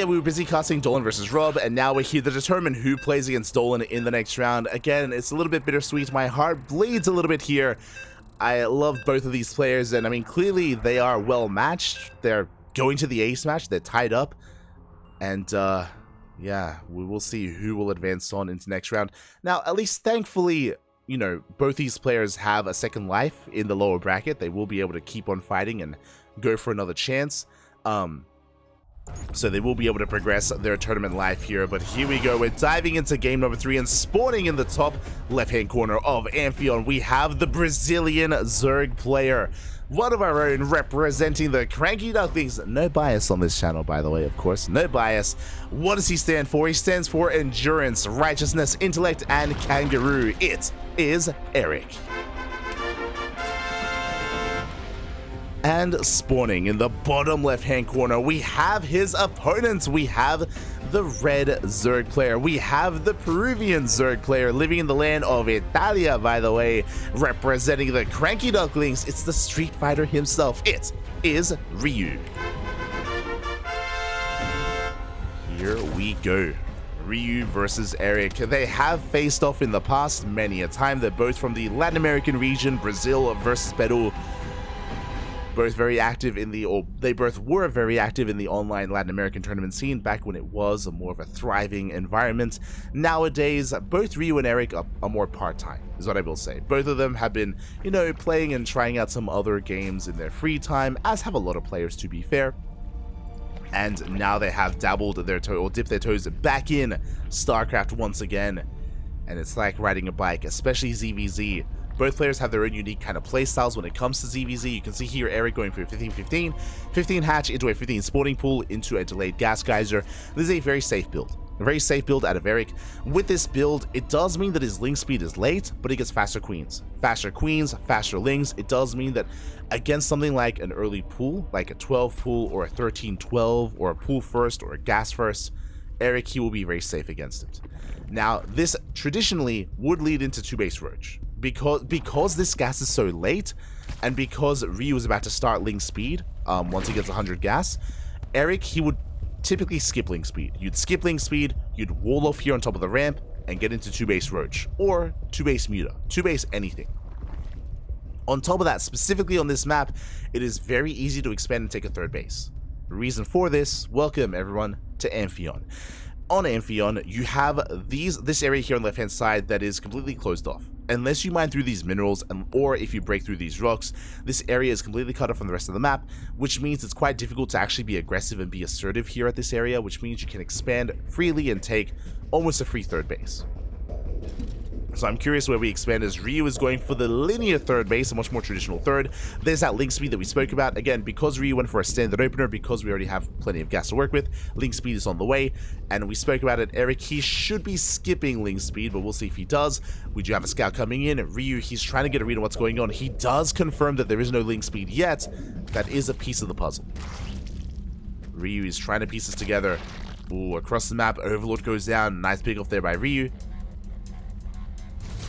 Yeah, we were busy casting Dolan versus Rob, and now we're here to determine who plays against Dolan in the next round. Again, it's a little bit bittersweet. My heart bleeds a little bit here. I love both of these players, and I mean, clearly they are well matched. They're going to the ace match. They're tied up, and yeah, we will see who will advance on into next round. Now, at least thankfully, you know, both these players have a second life in the lower bracket. They will be able to keep on fighting and go for another chance. So they will be able to progress their tournament life here. But here we go. We're diving into game number 3 and spawning in the top left-hand corner of Amphion. We have the Brazilian Zerg player, one of our own, representing the CranKy Ducklings. No bias on this channel, by the way, of course. No bias. What does he stand for? He stands for endurance, righteousness, intellect, and kangaroo. It is Erik. And spawning in the bottom left-hand corner, we have his opponents. We have the red Zerg player. We have the Peruvian Zerg player living in the land of Italia, by the way, representing the CranKy Ducklings. It's the Street Fighter himself. It is Ryu. Here we go. Ryu versus Erik. They have faced off in the past many a time. They're both from the Latin American region, Brazil versus Peru. Both very active in the, or they both were very active in the online Latin American tournament scene back when it was more of a thriving environment. Nowadays, both Ryu and Erik are more part-time, is what I will say. Both of them have been, you know, playing and trying out some other games in their free time, as have a lot of players, to be fair. And now they have dabbled their toe, or dipped their toes back in StarCraft once again. And it's like riding a bike, especially ZvZ. Both players have their own unique kind of playstyles when it comes to ZvZ. You can see here Erik going for a 15-15, 15 hatch into a 15 spawning pool into a delayed gas geyser. This is a very safe build. A very safe build out of Erik. With this build, it does mean that his link speed is late, but he gets faster queens. Faster queens, faster lings. It does mean that against something like an early pool, like a 12 pool or a 13-12 or a pool first or a gas first, Erik, he will be very safe against it. Now, this traditionally would lead into 2-base roach. Because this gas is so late, and because Ryu is about to start link speed once he gets 100 gas, Erik, he would typically skip link speed. You'd skip link speed, you'd wall off here on top of the ramp, and get into 2-base roach, or 2-base muta, 2-base anything. On top of that, specifically on this map, it is very easy to expand and take a 3rd base. The reason for this, welcome everyone to Amphion. On Amphion, you have this area here on the left-hand side that is completely closed off. Unless you mine through these minerals, or if you break through these rocks, this area is completely cut off from the rest of the map, which means it's quite difficult to actually be aggressive and be assertive here at this area, which means you can expand freely and take almost a free 3rd base. So I'm curious where we expand, as Ryu is going for the linear 3rd base, a much more traditional 3rd. There's that link speed that we spoke about. Again, because Ryu went for a standard opener, because we already have plenty of gas to work with, link speed is on the way. And we spoke about it, Erik, he should be skipping link speed, but we'll see if he does. We do have a scout coming in. Ryu, he's trying to get a read on what's going on. He does confirm that there is no link speed yet. That is a piece of the puzzle. Ryu is trying to piece this together. Ooh, across the map, Overlord goes down. Nice pick off there by Ryu.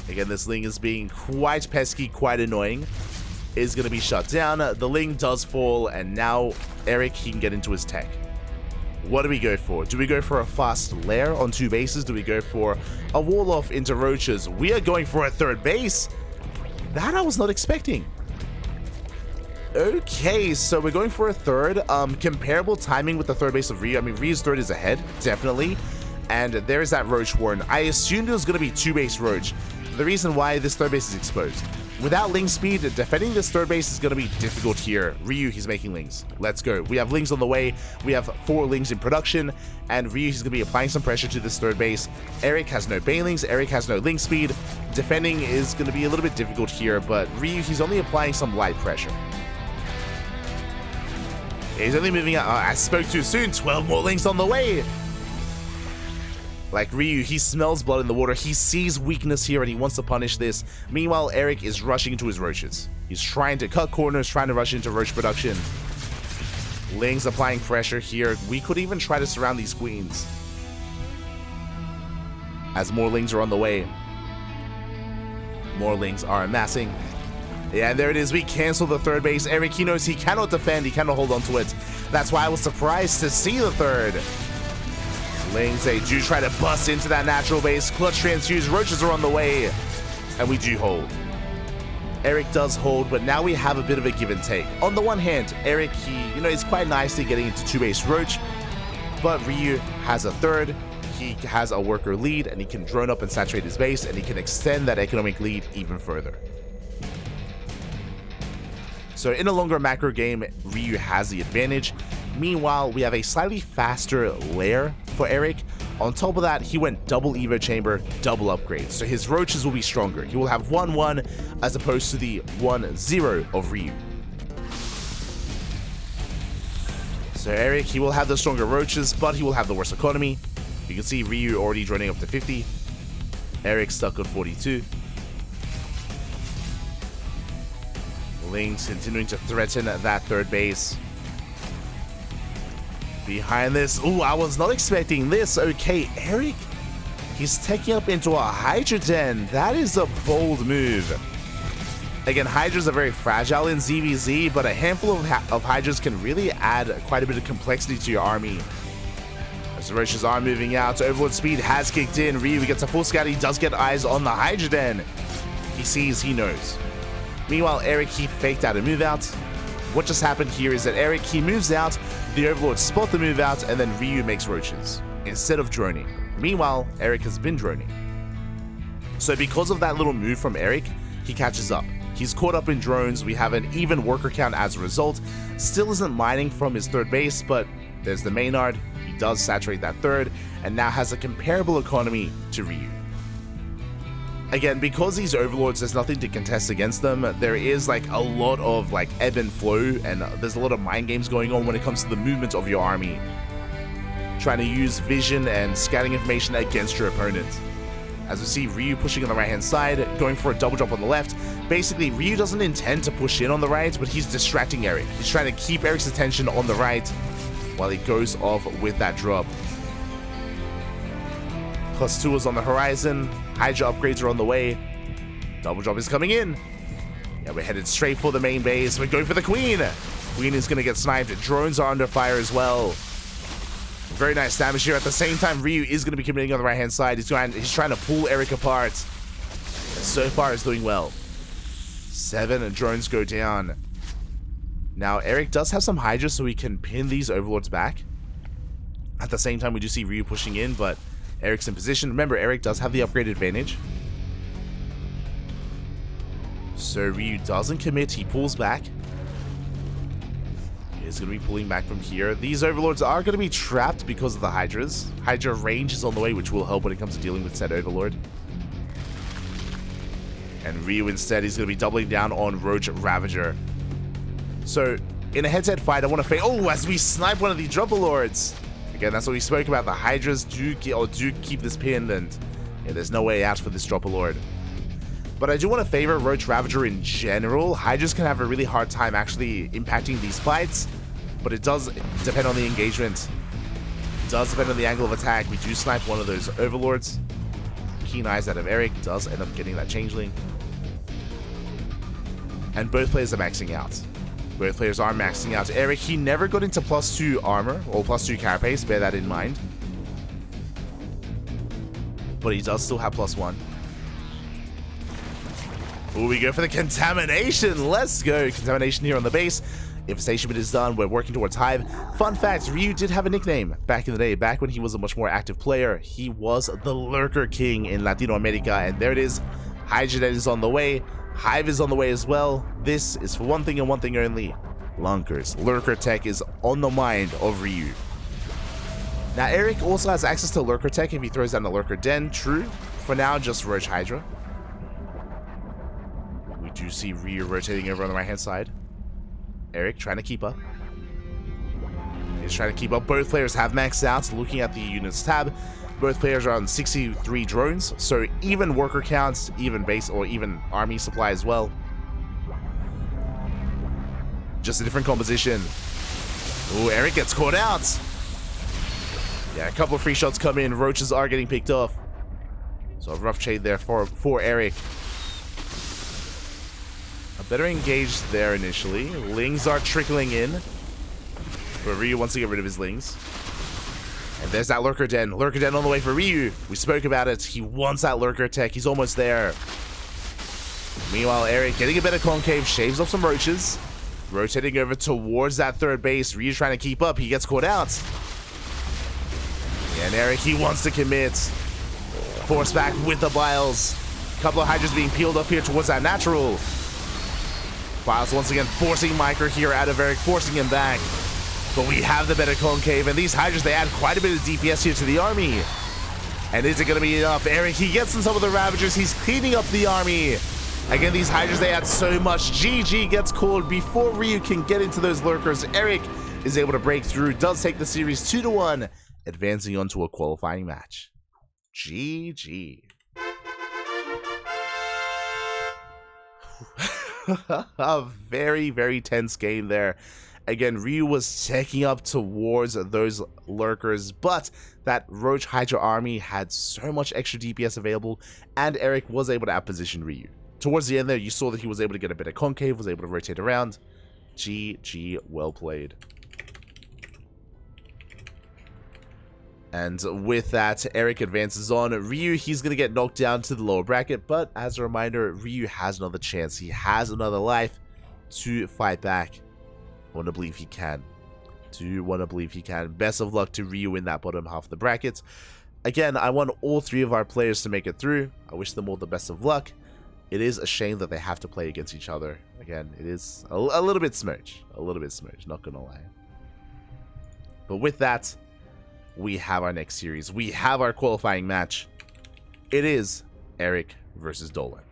Again, this Ling is being quite pesky, quite annoying. Is going to be shut down. The Ling does fall, and now Erik, he can get into his tech. What do we go for? Do we go for a fast lair on 2 bases? Do we go for a wall off into roaches? We are going for a 3rd base. That I was not expecting. Okay, so we're going for a 3rd. Comparable timing with the 3rd base of Ryu. I mean, Ryu's 3rd is ahead, definitely. And there's that roach warren. I assumed it was going to be 2-base roach. The reason why this 3rd base is exposed. Without link speed, defending this 3rd base is going to be difficult here. Ryu, he's making lings. Let's go. We have lings on the way. We have 4 lings in production, and Ryu, he's going to be applying some pressure to this 3rd base. Erik has no banelings. Erik has no link speed. Defending is going to be a little bit difficult here, but Ryu, he's only applying some light pressure. He's only moving out. I spoke too soon. 12 more lings on the way. Like Ryu, he smells blood in the water. He sees weakness here and he wants to punish this. Meanwhile, Erik is rushing into his roaches. He's trying to cut corners, trying to rush into roach production. Ling's applying pressure here. We could even try to surround these queens, as more lings are on the way. More lings are amassing. Yeah, there it is. We cancel the 3rd base. Erik, he knows he cannot defend. He cannot hold on to it. That's why I was surprised to see the 3rd. Lings, they do try to bust into that natural base. Clutch transfuse, roaches are on the way, and we do hold. Erik does hold, but now we have a bit of a give and take. On the one hand, Erik, he's quite nicely getting into 2-base roach, but Ryu has a third. He has a worker lead, and he can drone up and saturate his base, and he can extend that economic lead even further. So in a longer macro game, Ryu has the advantage. Meanwhile, we have a slightly faster lair for Erik. On top of that, he went double Evo Chamber, double upgrade. So his roaches will be stronger. He will have 1-1 as opposed to the 1-0 of Ryu. So Erik, he will have the stronger roaches, but he will have the worse economy. You can see Ryu already droning up to 50. Erik stuck on 42. Lings continuing to threaten that third base. Behind this, ooh, I was not expecting this. Okay, Erik, he's taking up into a Hydra Den. That is a bold move. Again, Hydras are very fragile in ZvZ, but a handful of Hydras can really add quite a bit of complexity to your army. As the roaches are moving out, Overlord speed has kicked in. Ryu gets a full scout. He does get eyes on the Hydra Den. He sees, he knows. Meanwhile, Erik, he faked out a move out. What just happened here is that Erik, he moves out, the Overlord spot the move out, and then Ryu makes roaches instead of droning. Meanwhile, Erik has been droning. So because of that little move from Erik, he catches up. He's caught up in drones. We have an even worker count as a result. Still isn't mining from his third base, but there's the Maynard. He does saturate that third, and now has a comparable economy to Ryu. Again, because these overlords, there's nothing to contest against them. There is like a lot of like ebb and flow, and there's a lot of mind games going on when it comes to the movement of your army. Trying to use vision and scouting information against your opponent. As we see Ryu pushing on the right hand side, going for a double drop on the left. Basically, Ryu doesn't intend to push in on the right, but he's distracting Erik. He's trying to keep Erik's attention on the right while he goes off with that drop. +2 is on the horizon. Hydra upgrades are on the way. Double drop is coming in. Yeah, we're headed straight for the main base. We're going for the Queen. Queen is going to get sniped. Drones are under fire as well. Very nice damage here. At the same time, Ryu is going to be committing on the right-hand side. He's trying to pull Erik apart. So far, is doing well. 7 drones go down. Now, Erik does have some Hydra, so he can pin these overlords back. At the same time, we do see Ryu pushing in, but Erik's in position. Remember, Erik does have the upgrade advantage. So Ryu doesn't commit. He pulls back. He's going to be pulling back from here. These overlords are going to be trapped because of the Hydras. Hydra range is on the way, which will help when it comes to dealing with said overlord. And Ryu instead is going to be doubling down on Roach Ravager. So in a head-to-head fight, I want to as we snipe one of the Dropper Lords. Again, that's what we spoke about. The Hydras do keep this pinned, and yeah, there's no way out for this Dropper Lord. But I do want to favor Roach Ravager in general. Hydras can have a really hard time actually impacting these fights, but it does depend on the engagement. It does depend on the angle of attack. We do snipe one of those overlords. Keen eyes out of Erik does end up getting that changeling. And both players are maxing out. Both players are maxing out. Erik, he never got into +2 armor or +2 carapace, bear that in mind. But he does still have +1. Ooh, we go for the contamination. Let's go. Contamination here on the base. Infestation bit is done. We're working towards Hive. Fun fact, Ryu did have a nickname back in the day. Back when he was a much more active player, he was the Lurker King in Latino America. And there it is. Hydra is on the way. Hive is on the way as well. This is for one thing and one thing only. Lunkers. Lurker tech is on the mind of Ryu. Now, Erik also has access to Lurker tech if he throws down the Lurker Den. True. For now, just Roach Hydra. We do see Ryu rotating over on the right-hand side. Erik trying to keep up. He's trying to keep up. Both players have maxed out. Looking at the units tab, both players are on 63 drones, so even worker counts, even base or even army supply as well. Just a different composition. Ooh, Erik gets caught out. Yeah, a couple of free shots come in. Roaches are getting picked off. So a rough trade there for Erik. A better engage there initially. Lings are trickling in. But Ryu wants to get rid of his Lings. And there's that Lurker Den. Lurker Den on the way for Ryu. We spoke about it. He wants that Lurker tech. He's almost there. Meanwhile, Erik getting a bit of concave, shaves off some roaches. Rotating over towards that third base. Ryu's trying to keep up. He gets caught out. And Erik, he wants to commit. Force back with the Biles. Couple of Hydras being peeled off here towards that natural. Biles once again forcing Micro here out of Erik, forcing him back. But we have the better concave, and these Hydras, they add quite a bit of DPS here to the army. And is it going to be enough? Erik, he gets in some of the Ravagers. He's cleaning up the army. Again, these Hydras, they add so much. GG gets called before Ryu can get into those Lurkers. Erik is able to break through, does take the series 2-1, advancing on to a qualifying match. GG. A very, very tense game there. Again, Ryu was taking up towards those Lurkers, but that Roach Hydra army had so much extra DPS available, and Erik was able to outposition Ryu. Towards the end there, you saw that he was able to get a bit of concave, was able to rotate around. GG, well played. And with that, Erik advances on. Ryu, he's going to get knocked down to the lower bracket, but as a reminder, Ryu has another chance. He has another life to fight back. I want to believe he can. Best of luck to Ryu in that bottom half of the bracket. Again, I want all three of our players to make it through. I wish them all the best of luck. It is a shame that they have to play against each other. Again, it is a little bit smudge. Not gonna lie. But with that, we have our next series. We have our qualifying match. It is Erik versus Dolan.